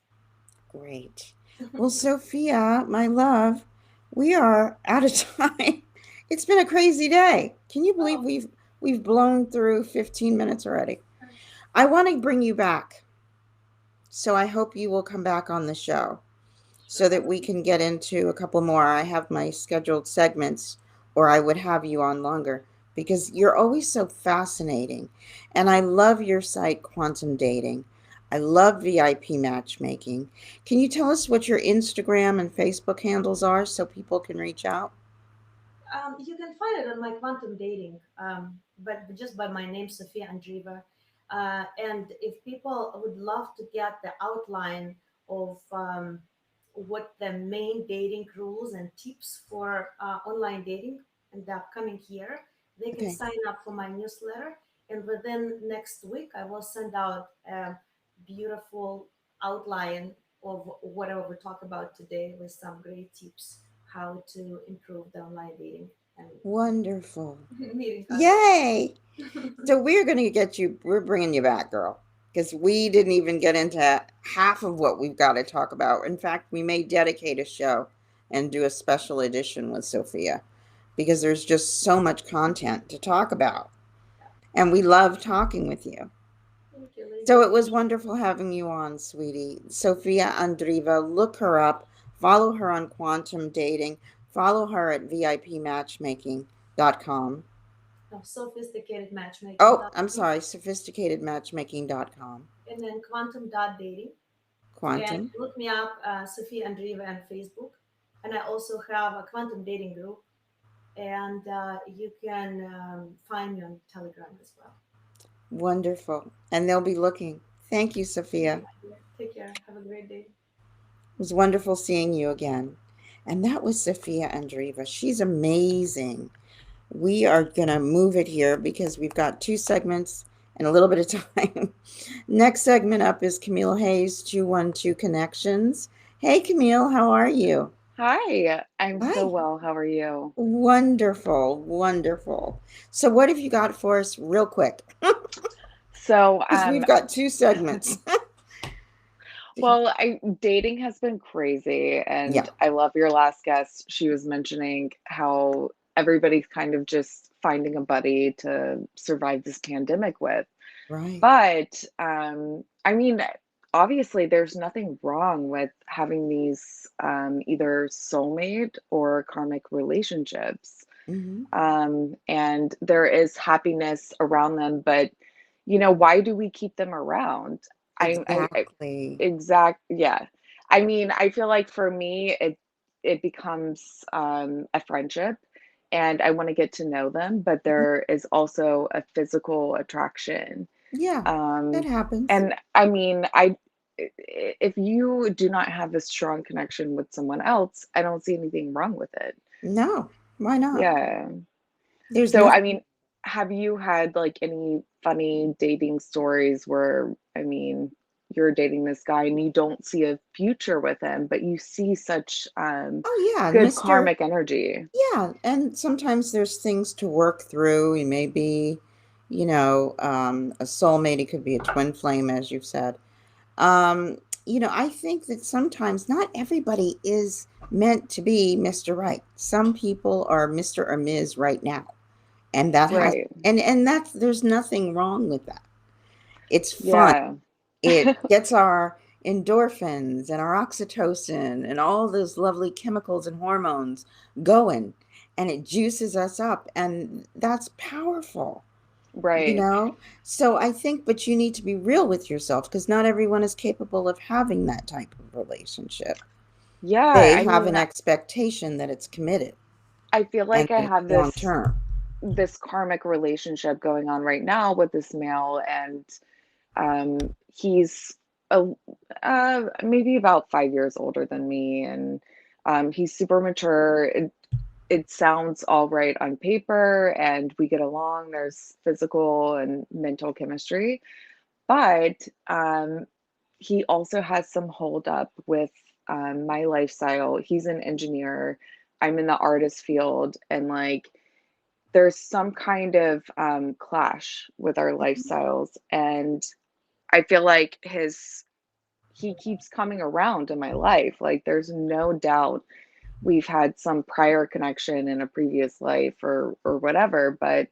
Great. Well, Sophia, my love, we are out of time. It's been a crazy day. Can you believe Oh, we've blown through 15 minutes already? I want to bring you back. So I hope you will come back on the show so that we can get into a couple more. I have my scheduled segments, or I would have you on longer because you're always so fascinating. And I love your site, Quantum Dating. I love VIP matchmaking. Can you tell us what your Instagram and Facebook handles are so people can reach out? You can find it on my quantum dating, but just by my name, Sophia Andreeva. And if people would love to get the outline of what the main dating rules and tips for online dating in the upcoming year, they can Okay. sign up for my newsletter. And within next week, I will send out a beautiful outline of whatever we talk about today with some great tips how to improve the online dating and Wonderful. meeting others. Yay. So we're bringing you back, girl, because we didn't even get into half of what we've got to talk about. In fact, we may dedicate a show and do a special edition with Sophia because there's just so much content to talk about. And we love talking with you. Thank you, Lydia. So it was wonderful having you on, sweetie. Sophia Andreeva, look her up, follow her on Quantum Dating, follow her at VIPmatchmaking.com. No, sophisticated matchmaking. Oh, I'm sorry, sophisticatedmatchmaking.com. And then quantum.dating. And Quantum. look me up, Sophia Andreeva, on Facebook. And I also have a quantum dating group. And you can find me on Telegram as well. Wonderful. And they'll be looking. Thank you, Sophia. Take care. Have a great day. It was wonderful seeing you again. And that was Sophia Andreeva. She's amazing. We are going to move it here because we've got 2 segments and a little bit of time. Next segment up is Camille Hayes, 212 Connections. Hey, Camille, how are you? Hi, I'm Hi. so well. How are you? Wonderful, wonderful. So what have you got for us real quick? So, Because we've got 2 segments. well, dating has been crazy, and Yeah. I love your last guest. She was mentioning how everybody's kind of just finding a buddy to survive this pandemic with. Right. But I mean, obviously, there's nothing wrong with having these either soulmate or karmic relationships. Mm-hmm. And there is happiness around them, but why do we keep them around? I Exactly. yeah. I mean, I feel like for me, it becomes a friendship, and I want to get to know them, but there is also a physical attraction. Yeah, that Um, happens. and I mean, if you do not have a strong connection with someone else, I don't see anything wrong with it. No, why not? Yeah. There's So, I nothing. mean, have you had like any funny dating stories where, I mean, you're dating this guy and you don't see a future with him, but you see such Oh, yeah, good Mr. karmic energy? Yeah, and sometimes there's things to work through. He may be, a soulmate. He could be a twin flame, as you've said. I think that sometimes not everybody is meant to be Mr. Right. Some people are Mr. or Ms. right now. And that has Right. and that's there's nothing wrong with that. It's fun. Yeah. It gets our endorphins and our oxytocin and all those lovely chemicals and hormones going, and it juices us up, and that's powerful, Right. So I think, but you need to be real with yourself because not everyone is capable of having that type of relationship. Yeah. They I have mean, an expectation that it's committed I feel and like I that it's have long term. this karmic relationship going on right now with this male, and he's a maybe about 5 years older than me, and he's super mature. It sounds all right on paper, and we get along. There's physical and mental chemistry, but he also has some hold up with my lifestyle. He's an engineer. I'm in the artist field, and like there's some kind of clash with our lifestyles, and I feel like he keeps coming around in my life. Like there's no doubt we've had some prior connection in a previous life or whatever, but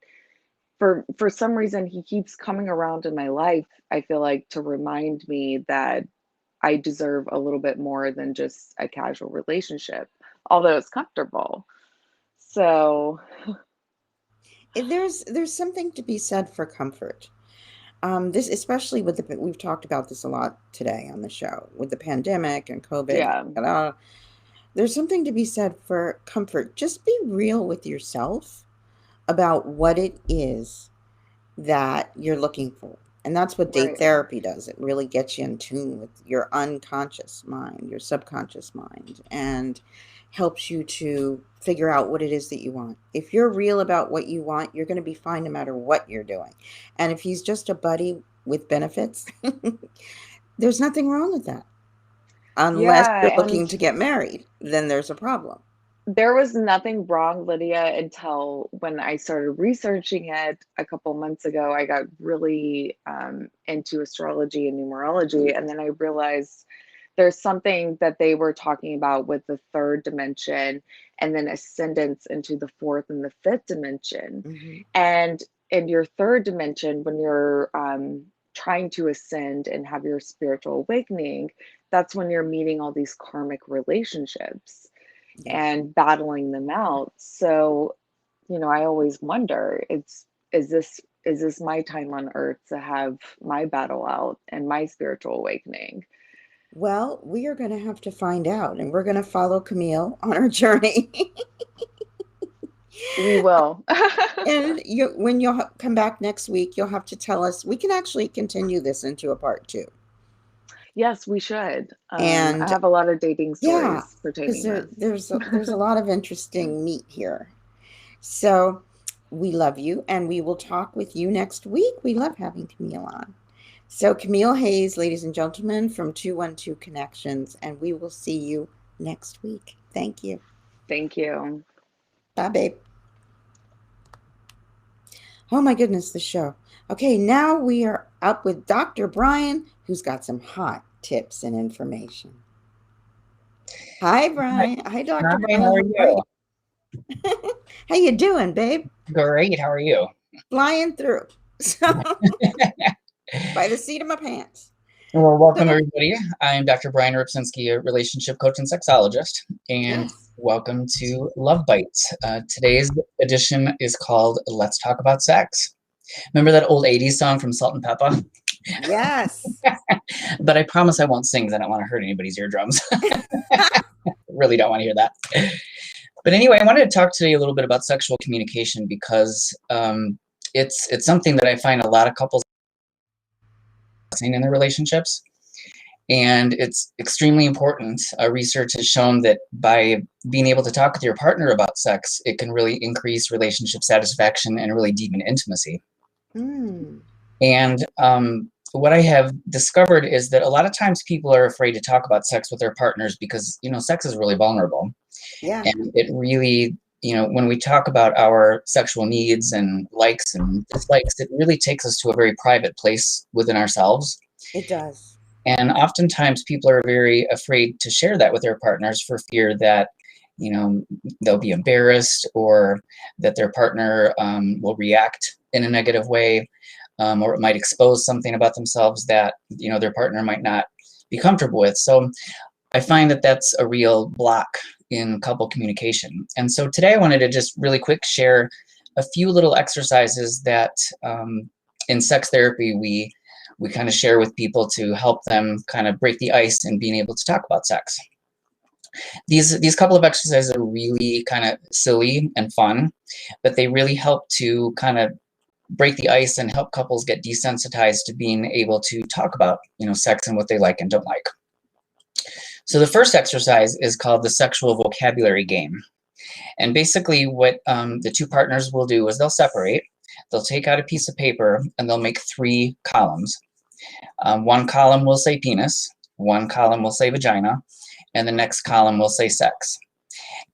for some reason he keeps coming around in my life. I feel like to remind me that I deserve a little bit more than just a casual relationship, although it's comfortable. So, There's something to be said for comfort. This, especially with we've talked about this a lot today on the show with the pandemic and COVID. yeah. There's something to be said for comfort. Just be real with yourself about what it is that you're looking for. And that's what date Right. therapy does. It really gets you in tune with your unconscious mind, your subconscious mind, and helps you to figure out what it is that you want. If you're real about what you want, you're going to be fine no matter what you're doing. And if he's just a buddy with benefits, there's nothing wrong with that. Unless Yeah, you're and looking to get married, then there's a problem. there was nothing wrong, Lydia, until when I started researching it a couple months ago. I got really into astrology and numerology, and then I realized there's something that they were talking about with the third dimension and then ascendance into the fourth and the fifth dimension. Mm-hmm. And in your third dimension, when you're trying to ascend and have your spiritual awakening, that's when you're meeting all these karmic relationships Yes. and battling them out. So, you know, I always wonder, is this my time on earth to have my battle out and my spiritual awakening? Well, we are going to have to find out, and we're going to follow Camille on her journey. We will. And when you'll come back next week, you'll have to tell us. We can actually continue this into a part 2. Yes, we should. I And have a lot of dating yeah, stories pertaining because this. there's a lot of interesting meat here. So we love you, and we will talk with you next week. We love having Camille on. So Camille Hayes, ladies and gentlemen, from 212 Connections, and we will see you next week. Thank you. Thank you. Bye, babe. Oh my goodness, the show. Okay, now we are up with Dr. Brian, who's got some hot tips and information. Hi, Brian. Hi, Dr. Hi, Brian. how are you? How you doing, babe? Great. How are you? Flying through. So, by the seat of my pants. Well, welcome everybody. I'm Dr. Brian Ripsinski, a relationship coach and sexologist, and welcome to Love Bites. Today's edition is called Let's Talk About Sex. Remember that old 80s song from Salt and Pepper? Yes. But I promise I won't sing because I don't want to hurt anybody's eardrums. Really don't want to hear that. But anyway, I wanted to talk today a little bit about sexual communication because it's something that I find a lot of couples in their relationships, and it's extremely important. Research has shown that by being able to talk with your partner about sex, it can really increase relationship satisfaction and really deepen intimacy. And what I have discovered is that a lot of times people are afraid to talk about sex with their partners because, you know, sex is really vulnerable. Yeah. And it really, you know, when we talk about our sexual needs and likes and dislikes, it really takes us to a very private place within ourselves. It does. And oftentimes people are very afraid to share that with their partners for fear that, you know, they'll be embarrassed or that their partner will react in a negative way, or it might expose something about themselves that, you know, their partner might not be comfortable with. So I find that that's a real block in couple communication. And so today I wanted to just really quick share a few little exercises that in sex therapy we kind of share with people to help them kind of break the ice and being able to talk about sex. These couple of exercises are really kind of silly and fun, but they really help to kind of break the ice and help couples get desensitized to being able to talk about, you know, sex and what they like and don't like. So the first exercise is called the sexual vocabulary game. And basically what the two partners will do is they'll separate, they'll take out a piece of paper and they'll make 3 columns. One column will say penis, one column will say vagina, and the next column will say sex.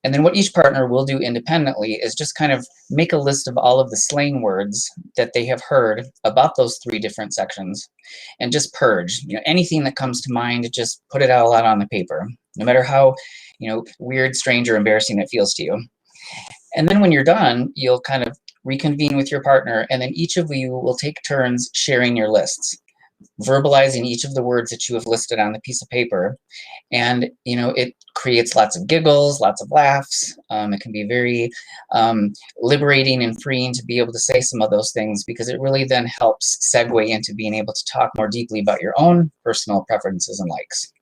And then what each partner will do independently is just kind of make a list of all of the slang words that they have heard about those 3 different sections and just purge, you know, anything that comes to mind, just put it all out on the paper, no matter how, you know, weird, strange, or embarrassing it feels to you. And then when you're done, you'll kind of reconvene with your partner, and then each of you will take turns sharing your lists, verbalizing each of the words that you have listed on the piece of paper. And, you know, it creates lots of giggles, lots of laughs. It can be very liberating and freeing to be able to say some of those things, because it really then helps segue into being able to talk more deeply about your own personal preferences and likes.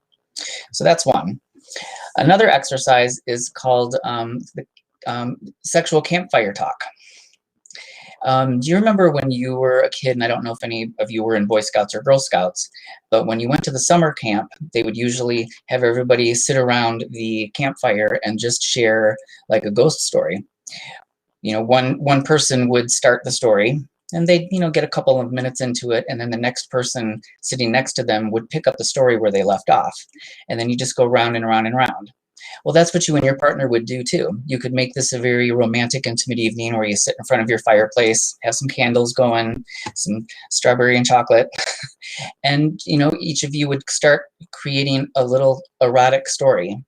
So that's one. Another exercise is called the sexual campfire talk. Do you remember when you were a kid, and I don't know if any of you were in Boy Scouts or Girl Scouts, but when you went to the summer camp, they would usually have everybody sit around the campfire and just share like a ghost story. You know, one person would start the story, and they'd, you know, get a couple of minutes into it, and then the next person sitting next to them would pick up the story where they left off, and then you just go round and round and round. Well, that's what you and your partner would do too. You could make this a very romantic, intimate evening where you sit in front of your fireplace, have some candles going, some strawberry and chocolate, and, you know, each of you would start creating a little erotic story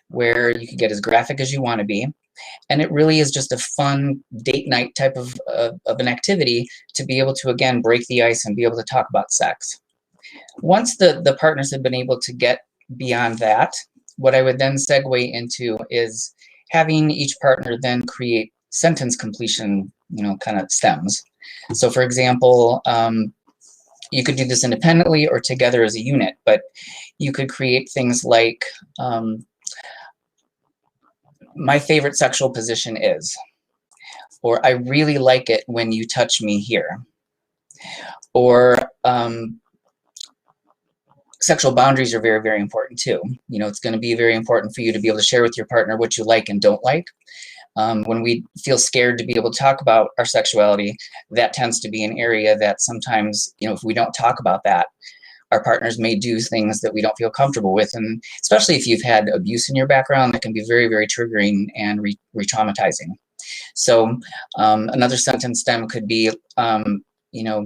where you could get as graphic as you want to be. And it really is just a fun date night type of an activity to be able to, again, break the ice and be able to talk about sex. Once the partners have been able to get beyond that, what I would then segue into is having each partner then create sentence completion, you know, kind of stems. So for example, you could do this independently or together as a unit, but you could create things like, my favorite sexual position is, or I really like it when you touch me here, or sexual boundaries are very, very important too. You know, it's going to be very important for you to be able to share with your partner what you like and don't like. When we feel scared to be able to talk about our sexuality, that tends to be an area that sometimes, you know, if we don't talk about that, our partners may do things that we don't feel comfortable with. And especially if you've had abuse in your background, that can be very, very triggering and re-traumatizing. So another sentence stem could be, you know,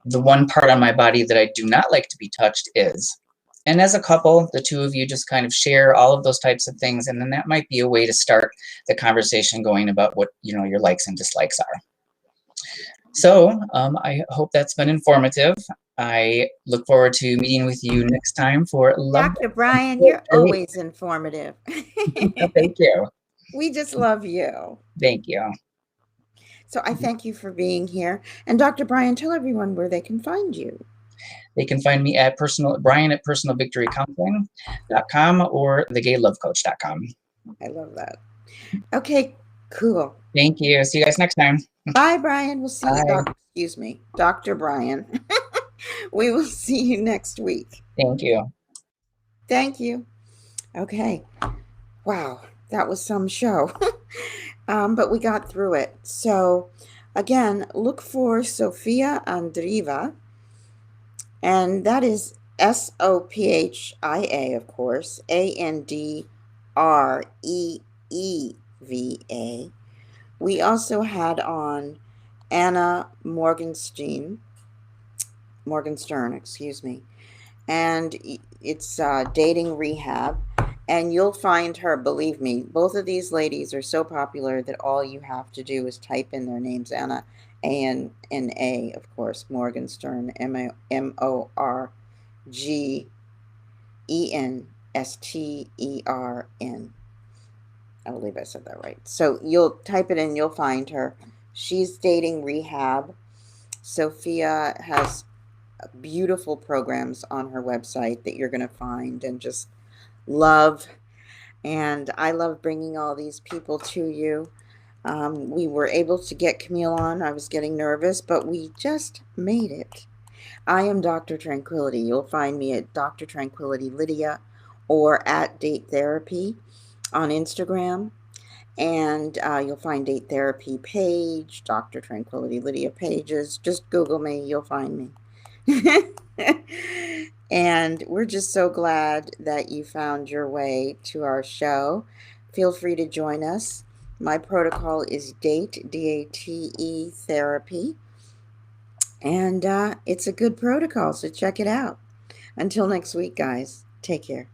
the one part on my body that I do not like to be touched is. And as a couple, the two of you just kind of share all of those types of things. And then that might be a way to start the conversation going about what, you know, your likes and dislikes are. So I hope that's been informative. I look forward to meeting with you next time for Love. Dr. Brian, you're always informative. Thank you. We just love you. Thank you. So I thank you for being here. And Dr. Brian, tell everyone where they can find you. They can find me at Brian at personalvictorycounseling.com or thegaylovecoach.com. I love that. Okay, cool. Thank you. See you guys next time. Bye, Brian. We'll see you. Excuse me, Dr. Brian. We will see you next week. Thank you. Thank you. Okay. Wow, that was some show. But we got through it. So again, look for Sophia Andreeva, and that is Sophia, of course, Andreeva. We also had on Anna Morgestern, excuse me, and it's dating rehab. And you'll find her, believe me, both of these ladies are so popular that all you have to do is type in their names. Anna, A-N-N-A, of course, Morgestern, Morgestern. I believe I said that right. So you'll type it in, you'll find her. She's dating rehab. Sophia has beautiful programs on her website that you're going to find and just love. And I love bringing all these people to you. We were able to get Camille on. I was getting nervous, but we just made it. I am Dr. Tranquility. You'll find me at DrTranquilityLydia or at Date Therapy on Instagram. And you'll find Date Therapy page, Dr. Tranquility Lydia pages. Just Google me, you'll find me. And we're just so glad that you found your way to our show. Feel free to join us. My protocol is DATE, D-A-T-E therapy. And it's a good protocol, so check it out. Until next week, guys, take care.